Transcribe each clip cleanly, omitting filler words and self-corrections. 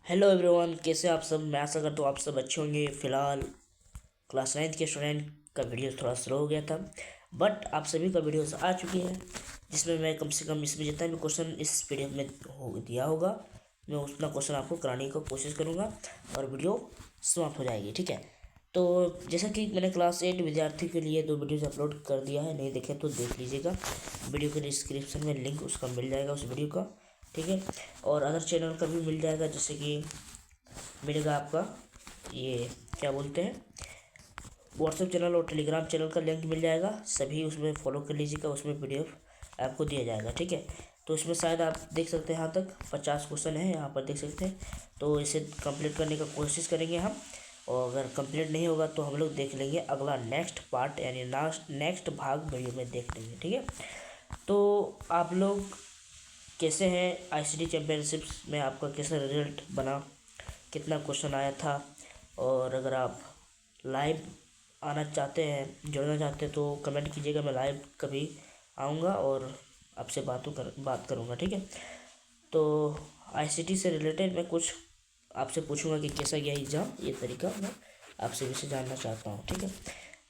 Hello everyone, कैसे आप सब। मैं आशा करता हूँ आप सब अच्छे होंगे। फ़िलहाल क्लास 9th के स्टूडेंट का वीडियो थोड़ा स्लो हो गया था, बट आप सभी का वीडियोस आ चुकी है, जिसमें मैं कम से कम इसमें जितना भी क्वेश्चन इस पीडीएफ में दिया होगा मैं उतना क्वेश्चन आपको कराने की कोशिश करूँगा और वीडियो समाप्त हो जाएगी। ठीक है, तो जैसा कि मैंने क्लास 8 विद्यार्थी के लिए 2 वीडियोज़ अपलोड कर दिया है, नहीं देखे तो देख लीजिएगा। वीडियो के डिस्क्रिप्शन में लिंक उसका मिल जाएगा, उस वीडियो का। ठीक है, और अदर चैनल का भी मिल जाएगा, जैसे कि मिलेगा आपका ये क्या बोलते हैं व्हाट्सएप चैनल और टेलीग्राम चैनल का लिंक मिल जाएगा। सभी उसमें फॉलो कर लीजिएगा, उसमें पीडीएफ आपको दिया जाएगा। ठीक है, तो इसमें शायद आप देख सकते हैं यहाँ तक 50 क्वेश्चन है, यहाँ पर देख सकते हैं। तो इसे कंप्लीट करने का कोशिश करेंगे हम, और अगर कंप्लीट नहीं होगा तो हम लोग देख लेंगे अगला नेक्स्ट पार्ट, यानी नेक्स्ट भाग वीडियो में देख लेंगे। ठीक है, तो आप लोग कैसे हैं, आईसीटी चैम्पियनशिप्स में आपका कैसा रिजल्ट बना, कितना क्वेश्चन आया था, और अगर आप लाइव आना चाहते हैं, जुड़ना चाहते हैं तो कमेंट कीजिएगा। मैं लाइव कभी आऊँगा और आपसे बात करूँगा। ठीक है, तो आईसीटी से रिलेटेड मैं कुछ आपसे पूछूंगा कि कैसा गया एग्ज़ाम, ये तरीका मैं आपसे वैसे जानना चाहता हूँ। ठीक है,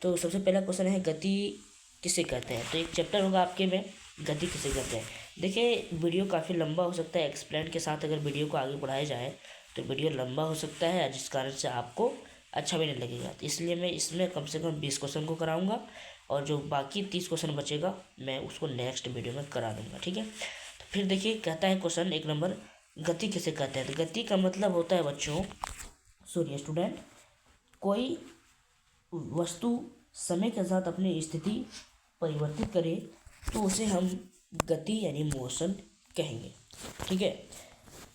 तो सबसे पहला क्वेश्चन है गति किसे कहते हैं। तो एक चैप्टर होगा आपके में, गति किसे कहते हैं। देखिए, वीडियो काफ़ी लंबा हो सकता है, एक्सप्लेन के साथ अगर वीडियो को आगे बढ़ाया जाए तो वीडियो लंबा हो सकता है, जिस कारण से आपको अच्छा भी नहीं लगेगा। तो इसलिए मैं इसमें कम से कम 20 क्वेश्चन को कराऊंगा, और जो बाकी 30 क्वेश्चन बचेगा मैं उसको नेक्स्ट वीडियो में करा दूंगा। ठीक है, तो फिर देखिए, कहता है क्वेश्चन 1 नंबर, गति किसे कहते हैं। तो गति का मतलब होता है बच्चों, सुनिए स्टूडेंट, कोई वस्तु समय के साथ अपनी स्थिति परिवर्तित करे तो उसे हम गति यानी मोशन कहेंगे। ठीक है,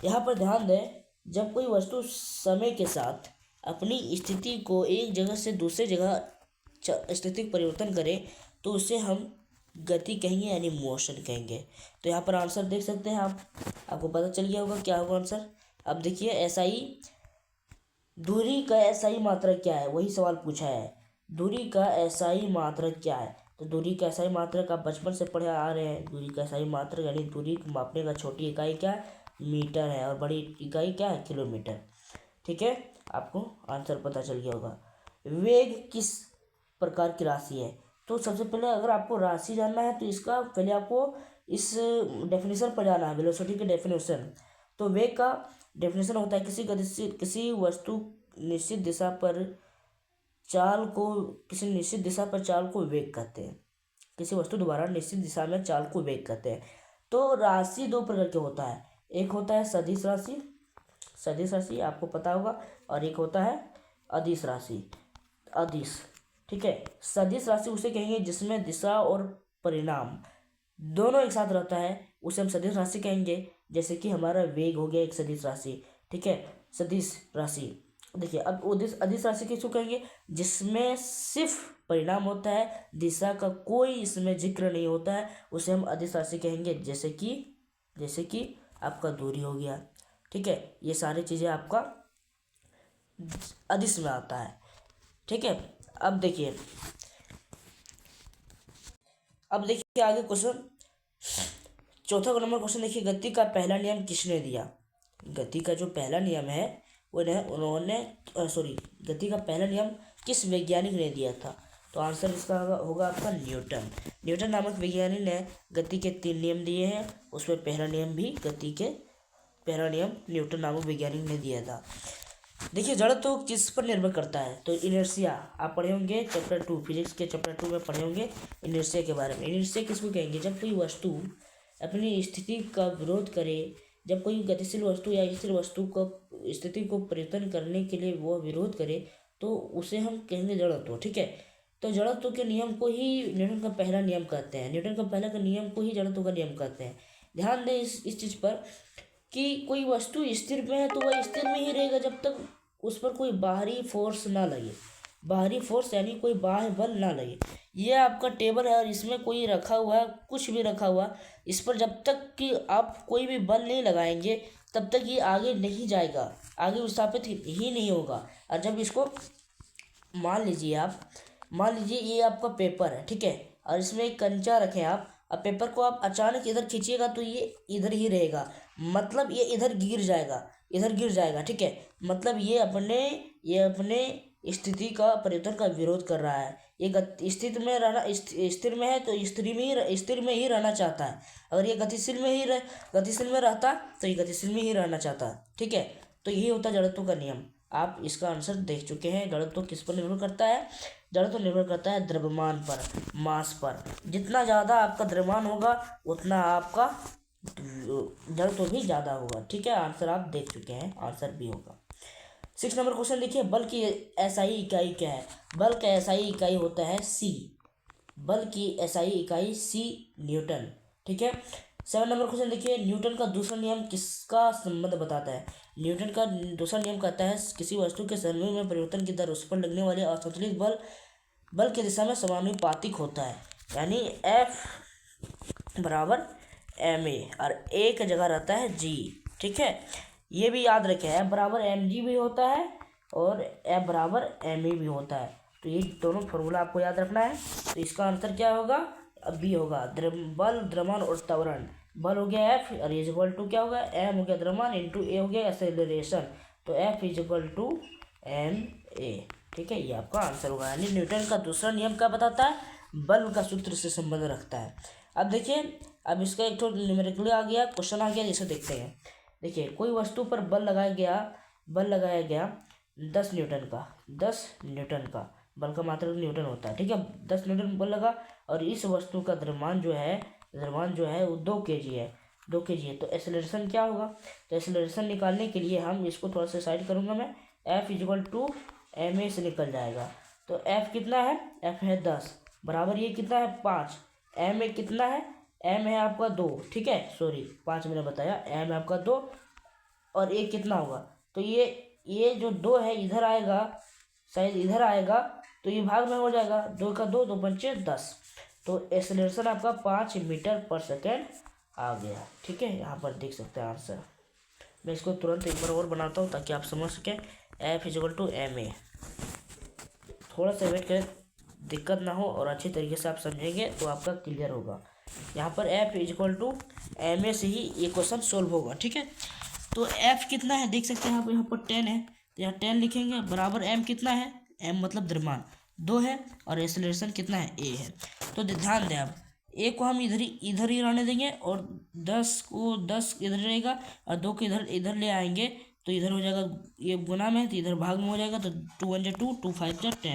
यहाँ पर ध्यान दें, जब कोई वस्तु समय के साथ अपनी स्थिति को एक जगह से दूसरे जगह स्थिति परिवर्तन करे तो उसे हम गति कहेंगे यानी मोशन कहेंगे। तो यहाँ पर आंसर देख सकते हैं आप, आपको पता चल गया होगा क्या होगा आंसर। अब देखिए, एसआई दूरी का एसआई मात्रक क्या है, वही सवाल पूछा है, दूरी का एसआई मात्रक क्या है। तो दूरी का एसआई मात्रक आप बचपन से पढ़े आ रहे हैं। दूरी का एसआई मात्रक यानी दूरी मापने का छोटी इकाई क्या है, मीटर है, और बड़ी इकाई क्या है, किलोमीटर। ठीक है, आपको आंसर पता चल गया होगा। वेग किस प्रकार की राशि है। तो सबसे पहले अगर आपको राशि जानना है तो इसका पहले आपको इस डेफिनेशन पर जाना है, वेलोसिटी के डेफिनेशन। तो वेग का डेफिनेशन होता है किसी वस्तु निश्चित दिशा पर चाल को किसी निश्चित दिशा पर चाल को वेग कहते हैं। किसी वस्तु द्वारा निश्चित दिशा में चाल को वेग कहते हैं। तो राशि 2 प्रकार के होता है, एक होता है सदिश राशि, सदिश राशि आपको पता होगा, और एक होता है अदिश राशि, अदिश। ठीक है, सदिश राशि उसे कहेंगे जिसमें दिशा और परिणाम दोनों एक साथ रहता है, उसे हम सदिश राशि कहेंगे। जैसे कि हमारा वेग हो गया एक सदिश राशि। ठीक है, सदिश राशि। देखिए, अब अदिश राशि किसको कहेंगे, जिसमें सिर्फ परिणाम होता है, दिशा का कोई इसमें जिक्र नहीं होता है, उसे हम अदिश राशि कहेंगे। जैसे कि आपका दूरी हो गया। ठीक है, ये सारी चीज़ें आपका अदिश में आता है। ठीक है, अब देखिए आगे क्वेश्चन, चौथा नंबर क्वेश्चन देखिए, गति का पहला नियम किसने दिया। गति का जो पहला नियम है गति का पहला नियम किस वैज्ञानिक ने दिया था। तो आंसर इसका होगा आपका न्यूटन। न्यूटन नामक वैज्ञानिक ने गति के 3 नियम दिए हैं, उसमें पहला नियम भी पहला नियम न्यूटन नामक वैज्ञानिक ने दिया था। देखिए, जड़त्व तो किस पर निर्भर करता है। तो इनर्शिया आप पढ़े होंगे चैप्टर 2, फिजिक्स के चैप्टर 2 में पढ़े होंगे इनर्शिया के बारे में। इनर्शिया किसको कहेंगे, जब कोई वस्तु अपनी स्थिति का विरोध करे, जब कोई गतिशील वस्तु या स्थिर वस्तु को स्थिति को परिवर्तन करने के लिए वो विरोध करे तो उसे हम कहेंगे जड़त्व। ठीक है, तो जड़त्व के नियम को ही न्यूटन का पहला नियम कहते हैं, न्यूटन का पहला का नियम को ही जड़त्व का नियम कहते हैं। ध्यान दें इस चीज़ पर कि कोई वस्तु स्थिर में है तो वह स्थिर में ही रहेगा जब तक उस पर कोई बाहरी फोर्स ना लगे, बाहरी फोर्स यानी कोई बाह्य बल ना लगे। ये आपका टेबल है और इसमें कोई रखा हुआ है, कुछ भी रखा हुआ, इस पर जब तक कि आप कोई भी बल नहीं लगाएंगे तब तक ये आगे नहीं जाएगा, आगे विस्थापित ही नहीं होगा। और जब इसको मान लीजिए ये आपका पेपर है, ठीक है, और इसमें एक कंचा रखें आप, अब पेपर को आप अचानक इधर खींचिएगा तो ये इधर ही रहेगा, मतलब ये इधर गिर जाएगा। इधर गिर जाएगा। ठीक है, मतलब ये अपने स्थिति का परिवर्तन का विरोध कर रहा है। ये स्थिति में रहना स्थिर में है तो स्थिर में ही रहना चाहता है। अगर ये गतिशील में रहता तो ये गतिशील में ही रहना चाहता। ठीक है, तो यही होता है जड़त्व का नियम। आप इसका आंसर देख चुके हैं। जड़त्व किस पर निर्भर करता है? जड़त्व निर्भर करता है द्रव्यमान पर, मास पर। जितना ज़्यादा आपका द्रव्यमान होगा उतना आपका जड़त्व भी ज़्यादा होगा। ठीक है, आंसर आप देख चुके हैं, आंसर भी होगा। 6 नंबर क्वेश्चन देखिए, बल की एसआई इकाई क्या है? बल का एसआई इकाई होता है सी। बल की एसआई इकाई सी न्यूटन। ठीक है। 7 नंबर क्वेश्चन देखिए, न्यूटन का दूसरा नियम किसका संबंध बताता है? न्यूटन का दूसरा नियम कहता है किसी वस्तु के संवेग में परिवर्तन की दर उस पर लगने वाले असंतुलित बल की दिशा में समानुपातिक होता है। यानी F बराबर ma और a की जगह रहता है g। ठीक है, ये भी याद रखें, F बराबर mg भी होता है और F बराबर ma भी होता है। तो ये दोनों फॉर्मूला आपको याद रखना है। तो इसका आंसर क्या होगा? अब बी होगा। बल, द्रव्यमान और त्वरण। बल हो गया F और इज इक्वल टू क्या होगा? m हो गया द्रव्यमान इंटू a हो गया एक्सेलरेशन। तो F is equal to ma। ठीक है, ये आपका आंसर होगा। यानी न्यूटन का दूसरा नियम क्या बताता है? बल का सूत्र से संबंध रखता है। अब देखिए, अब इसका एक तो न्यूमेरिकल आ गया, क्वेश्चन आ गया, जिसे देखते हैं। देखिए, कोई वस्तु पर बल लगाया गया 10 न्यूटन का बल का मात्रक न्यूटन होता है। ठीक है, 10 न्यूटन बल लगा और इस वस्तु का द्रव्यमान जो है वो 2 kg है। 2 kg है, तो एक्सेलरेशन क्या होगा? तो एक्सेलरेशन निकालने के लिए हम इसको थोड़ा सा साइड करूँगा मैं। F is equal to ma से निकल जाएगा। तो F कितना है? F है 10 बराबर ये कितना है? 5। ma कितना है? m है आपका 2। ठीक है, सॉरी 5 मैंने बताया, m है आपका 2 और a कितना होगा? तो ये जो 2 है इधर आएगा, शायद इधर आएगा, तो ये भाग में हो जाएगा। 2 का 2, 2 पंचे 10। तो एक्सेलरेशन आपका 5 मीटर पर सेकेंड आ गया। ठीक है, यहाँ पर देख सकते हैं आंसर। मैं इसको तुरंत एक बार और बनाता हूँ ताकि आप समझ सकें। F is equal to ma। थोड़ा सा वेट करें, दिक्कत ना हो और अच्छे तरीके से आप समझेंगे तो आपका क्लियर होगा। यहाँ पर F is equal to ma से ही ये क्वेश्चन सोल्व होगा। ठीक है, तो F कितना है देख सकते हैं आप, यहाँ पर 10 है तो यहाँ 10 लिखेंगे बराबर m कितना है? m मतलब द्रव्यमान 2 है और एक्सेलरेशन कितना है? a है। तो ध्यान दें, आप a को हम इधर ही रहने देंगे और 10 इधर रहेगा और 2 को इधर ले आएंगे तो इधर हो जाएगा, ये गुना में है तो इधर भाग में हो जाएगा। तो 2 1 2 2 5 10,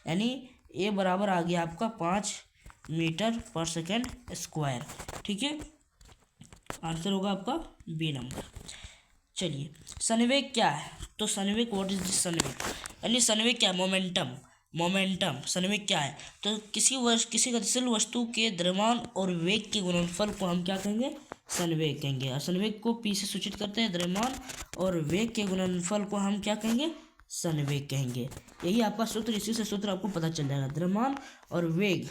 यानी a बराबर आ गया आपका 5 मीटर पर सेकेंड स्क्वायर। ठीक है, आंसर होगा आपका बी नंबर। चलिए, संवेग क्या है? तो संवेग, व्हाट इज दिस संवेग? यानी संवेग क्या है? मोमेंटम संवेग क्या है? तो किसी गतिशील वस्तु के द्रव्यमान और वेग के गुणनफल को हम क्या कहेंगे? संवेग कहेंगे। और संवेग को पी से सूचित करते हैं, द्रव्यमान और वेग के गुणनफल को हम क्या कहेंगे? संवेग कहेंगे। यही आपका सूत्र, इसी से सूत्र आपको पता चल जाएगा। द्रव्यमान और वेग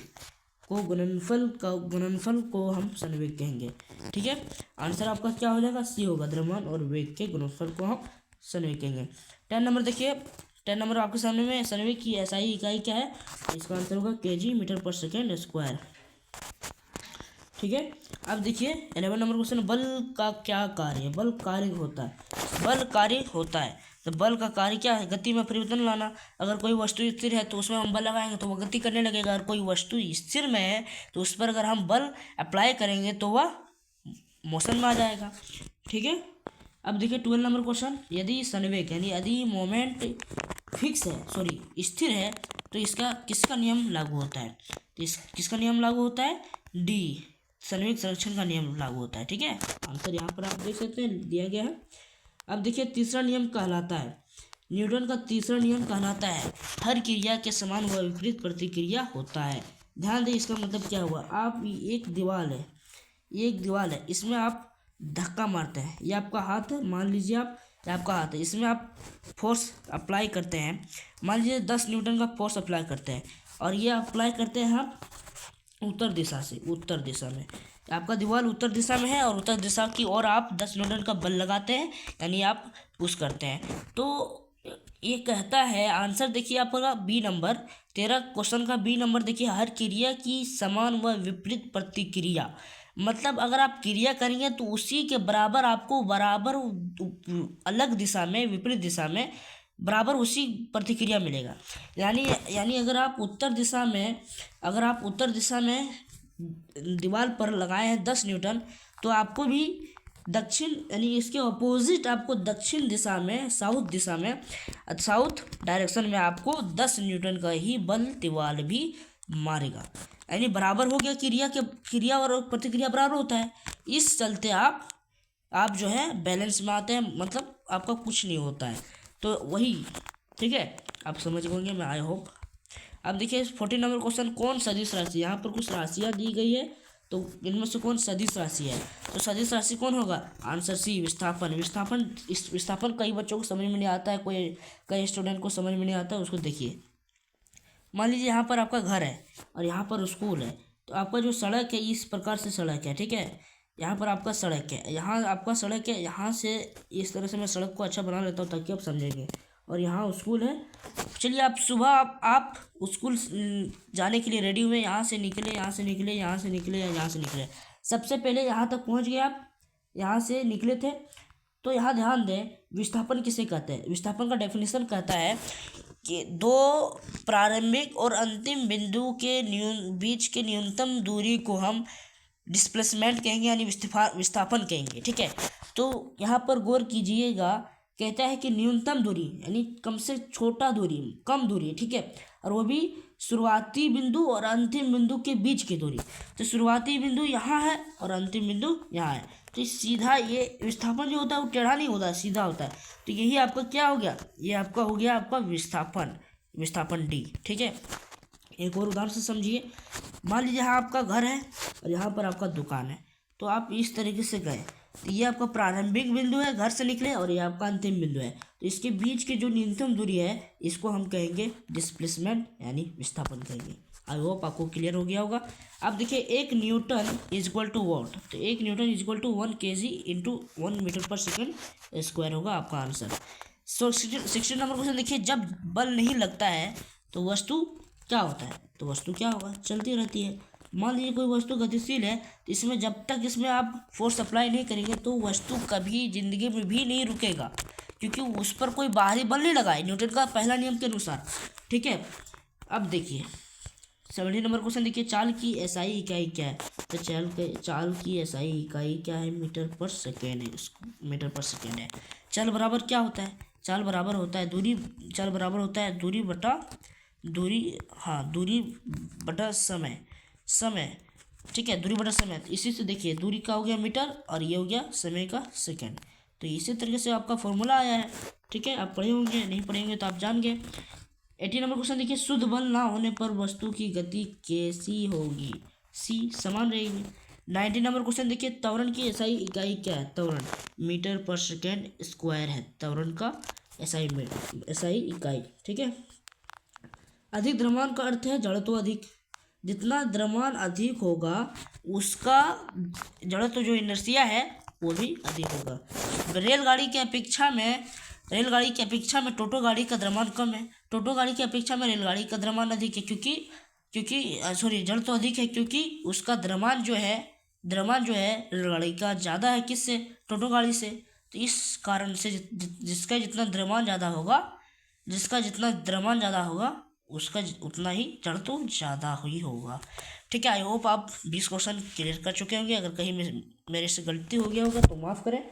को गुणनफल को हम संवेग कहेंगे। ठीक है, आंसर आपका क्या हो जाएगा? सी होगा, द्रव्यमान और वेग के गुणनफल को हम संवेग कहेंगे। 10 नंबर देखिए, 10 नंबर आपके सामने में, संवेग की एसआई इकाई क्या है? इसका आंसर होगा kg metre per second square. ठीक है, अब देखिए 11 नंबर क्वेश्चन, बल का क्या कार्य है? बल कार्य होता है। तो बल का कार्य क्या है? गति में परिवर्तन लाना। अगर कोई वस्तु स्थिर है तो उसमें हम बल लगाएंगे तो वह गति करने लगेगा। अगर कोई वस्तु स्थिर में है तो उस पर अगर हम बल अप्लाई करेंगे तो वह मोशन में आ जाएगा। ठीक है, अब देखिए 12 नंबर क्वेश्चन, यदि संवेग यानी यदि मोमेंट स्थिर है तो इसका किसका नियम लागू होता है? तो किसका नियम लागू होता है? डी, संवेग संरक्षण का नियम लागू होता है। ठीक है, आंसर यहाँ पर आप देख सकते हैं दिया गया है। अब देखिए तीसरा नियम कहलाता है, न्यूटन का तीसरा नियम कहलाता है हर क्रिया के समान व विपरीत प्रतिक्रिया होता है। ध्यान दें, इसका मतलब क्या हुआ? आप एक दीवार है, इसमें आप धक्का मारते हैं, ये आपका हाथ है, मान लीजिए आप, ये आपका हाथ है, इसमें आप फोर्स अप्लाई करते हैं, मान लीजिए 10 न्यूटन का फोर्स अप्लाई करते हैं और ये अप्लाई करते हैं हम उत्तर दिशा में। आपका दीवार उत्तर दिशा में है और उत्तर दिशा की ओर आप 10 न्यूटन का बल लगाते हैं, यानी आप पुश करते हैं। तो ये कहता है, आंसर देखिए आपका बी नंबर, 13 क्वेश्चन का बी नंबर देखिए, हर क्रिया की समान व विपरीत प्रतिक्रिया। मतलब अगर आप क्रिया करेंगे तो उसी के बराबर आपको बराबर अलग दिशा में, विपरीत दिशा में बराबर उसी प्रतिक्रिया मिलेगा। यानी यानी अगर आप उत्तर दिशा में दीवार पर लगाए हैं 10 न्यूटन, तो आपको भी दक्षिण यानी इसके अपोजिट आपको दक्षिण दिशा में, साउथ डायरेक्शन में आपको 10 न्यूटन का ही बल दीवार भी मारेगा। यानी बराबर हो गया, क्रिया और प्रतिक्रिया बराबर होता है। इस चलते आप जो है बैलेंस में आते हैं, मतलब आपका कुछ नहीं होता है। तो वही, ठीक है, आप समझ गए मैं, आई होप। अब देखिए 14 नंबर क्वेश्चन, कौन सदिश राशि। यहाँ पर कुछ राशियाँ दी गई है, तो इनमें से कौन सदिश राशि है। तो सदिश राशि कौन होगा, आंसर सी, विस्थापन। विस्थापन कई बच्चों को समझ में नहीं आता है, कई स्टूडेंट को समझ में नहीं आता है। उसको देखिए, मान लीजिए यहाँ पर आपका घर है और यहाँ पर स्कूल है, तो आपका जो सड़क है इस प्रकार से सड़क है, ठीक है। यहाँ पर आपका सड़क है, यहाँ आपका सड़क है, यहाँ से इस तरह से मैं सड़क को अच्छा बना लेता हूँ ताकि आप समझेंगे। और यहाँ स्कूल है। चलिए, आप सुबह आप स्कूल जाने के लिए रेडी हुए, यहाँ से निकले। सबसे पहले यहाँ तक पहुँच गए आप, यहाँ से निकले थे। तो यहाँ ध्यान दें, विस्थापन किसे कहते हैं। विस्थापन का डेफिनेशन कहता है कि दो प्रारंभिक और अंतिम बिंदु के बीच के न्यूनतम दूरी को हम डिस्प्लेसमेंट कहेंगे, यानी विस्थापन कहेंगे, ठीक है। तो यहाँ पर गौर कीजिएगा, कहता है कि न्यूनतम दूरी यानी कम से छोटा दूरी, कम दूरी, ठीक है, और वो भी शुरुआती बिंदु और अंतिम बिंदु के बीच की दूरी। तो शुरुआती बिंदु यहाँ है और अंतिम बिंदु यहाँ है, तो सीधा ये विस्थापन जो होता है वो टेढ़ा नहीं होता, सीधा होता है। तो यही आपका क्या हो गया, ये आपका हो गया आपका विस्थापन डी, ठीक है। एक और उदाहरण से समझिए, मान लीजिए यहाँ आपका घर है और यहाँ पर आपका दुकान है। तो आप इस तरीके से गए, तो ये आपका प्रारंभिक बिंदु है, घर से निकले, और ये आपका अंतिम बिंदु है। तो इसके बीच की जो न्यूनतम दूरी है इसको हम कहेंगे डिस्प्लेसमेंट, यानी विस्थापन कहेंगे। आई होप आपको क्लियर हो गया होगा। अब देखिए, 1 newton is equal to what. तो 1 newton is equal to 1 kg into 1 metre per second square होगा आपका आंसर। 16 नंबर क्वेश्चन देखिए, जब बल नहीं लगता है तो वस्तु क्या होता है। तो वस्तु क्या होगा, चलती रहती है। मान लीजिए कोई वस्तु गतिशील है, तो इसमें जब तक इसमें आप फोर्स अप्लाई नहीं करेंगे तो वस्तु कभी जिंदगी में भी नहीं रुकेगा, क्योंकि उस पर कोई बाहरी बल नहीं लगा है, न्यूटन का पहला नियम के अनुसार, ठीक है। अब देखिए 17 नंबर क्वेश्चन देखिए, चाल की एसआई इकाई क्या है। तो चाल की एसआई इकाई क्या है, मीटर पर सेकेंड है, मीटर पर सेकेंड है। चाल बराबर क्या होता है, चाल बराबर होता है दूरी बटा समय, ठीक है, दूरी बटा समय। तो इसी से देखिए, दूरी का हो गया मीटर और ये हो गया समय का सेकंड। तो इसी तरीके से आपका फॉर्मूला आया है, ठीक है। आप पढ़े होंगे, नहीं पढ़ेंगे तो आप जान गए। 18 नंबर क्वेश्चन देखिए, शुद्ध बल ना होने पर वस्तु की गति कैसी होगी, सी समान रहेगी। 19 नंबर क्वेश्चन देखिए, त्वरण की एसआई इकाई क्या है। त्वरण मीटर पर सेकेंड स्क्वायर है, त्वरण का एसआई इकाई, ठीक है। अधिक द्रव्यमान का अर्थ है जड़त्व अधिक। जितना द्रव्यमान अधिक होगा उसका जड़त्व जो इनर्शिया है वो भी अधिक होगा। रेलगाड़ी की अपेक्षा में टोटो गाड़ी का द्रव्यमान कम है। टोटो गाड़ी की अपेक्षा में रेलगाड़ी का द्रव्यमान अधिक है, क्योंकि जड़त्व अधिक है, क्योंकि उसका द्रव्यमान जो है रेलगाड़ी का ज़्यादा है, किससे, टोटो गाड़ी से। तो इस कारण से जिसका जितना द्रव्यमान ज़्यादा होगा उसका उतना ही जड़त्व ज़्यादा ही होगा, ठीक है। आई होप आप 20 क्वेश्चन क्लियर कर चुके होंगे। अगर कहीं मेरे से गलती हो गया होगा तो माफ़ करें,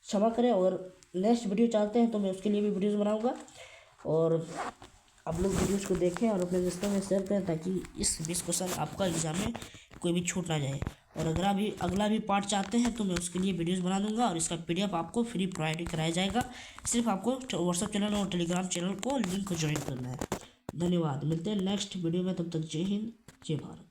क्षमा करें। और नेक्स्ट वीडियो चाहते हैं तो मैं उसके लिए भी वीडियोज़ बनाऊंगा, और आप लोग वीडियोज़ को देखें और अपने दोस्तों में शेयर करें, ताकि इस 20 क्वेश्चन आपका एग्जाम में कोई भी छूट ना जाए। और अगर अगला भी पार्ट चाहते हैं तो मैं उसके लिए वीडियोज़ बना दूंगा, और इसका PDF आपको फ्री प्रोवाइड कराया जाएगा। सिर्फ आपको व्हाट्सएप चैनल और टेलीग्राम चैनल को लिंक ज्वाइन करना है। धन्यवाद, मिलते हैं नेक्स्ट वीडियो में, तब तक जय हिंद, जय भारत।